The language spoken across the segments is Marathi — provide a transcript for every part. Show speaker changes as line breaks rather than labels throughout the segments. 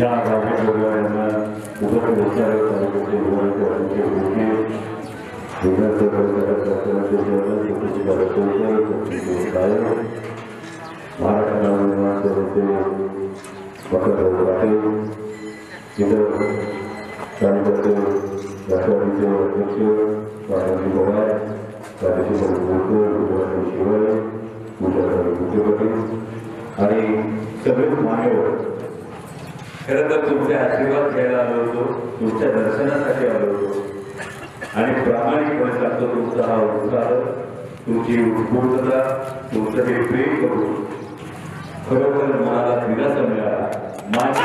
या गावाच्या लोकांना उभं व्यवसाय तालुक्याचे विभागाचे अध्यक्ष भोके विभागाचे कार्यकर्त्यांचे छोटीशी कार्यकर्ते महाराष्ट्र निर्माण सेनेचे वक्रदेव पाटील इतर कार्यकर्ते राष्ट्रवादीचे अध्यक्ष राजाजी पवार राजेश्वर भोकर शिवाय मुख्यमंत्री आणि सगळे मान्यवर खरं तर तुमचे आशीर्वाद घ्यायला आलो होतो, तुमच्या दर्शनासाठी आलो होतो आणि प्रामाणिकपणे सांगतो तुमचा हा उत्साह, तुमची उत्स्फूर्तता, तुमचं हे प्रेम करून खरोखर मनाला दिलासा मिळाला. माझी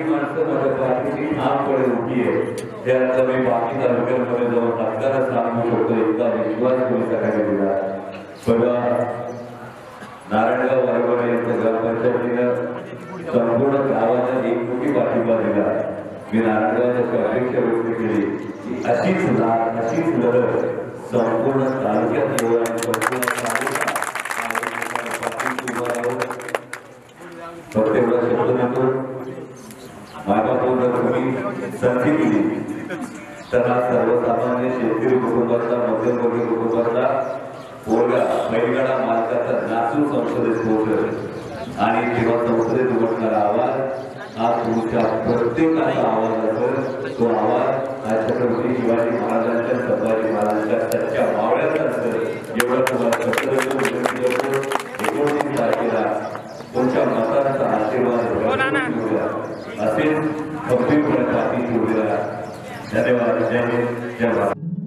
माणसं माझ्या पाठीची ठाम पडे उठी आहे. त्यानंतर मी बाकी तालुक्यांमध्ये जाऊन नक्काला सांगू शकतो, इतका विश्वास कोणी सगळ्यांनी दिला. बघा, नारायणगाव वारवाडे यांच्या ग्रामपंचायतीनं संपूर्ण गावाला एक कोटी पाठिंबा दिला. मी नारायणगावच्या अपेक्षा व्यक्त केली की अशीच लढत संपूर्ण तालुक्यात येऊ आणि संपूर्ण फक्त एवढा शब्द नव्हतो. माझ्या पूर्ण तुम्ही संधी दिली तर हा सर्वसामान्य शेतकरी कुटुंबाचा, मध्यमवर्गीय कुटुंबाचा पोरगा बैलगाडा मालकाचा नाचून संसदेत पोहोचल आणि जेव्हा संसदेत उमटणारा आवाज हा तुमच्या प्रत्येकाचा आवाज असेल. तो आवाज हा छत्रपती शिवाजी महाराजांच्या, संभाजी महाराजांच्या सच्च्या मावळ्याचा असेल. एवढं तुम्हाला विनंती करतो. 19 तारखेला तुमच्या मतांचा आशीर्वाद असेल खंबीरपणे पाठीशी उभे राहा. धन्यवाद. जय हिंद, जय भारत.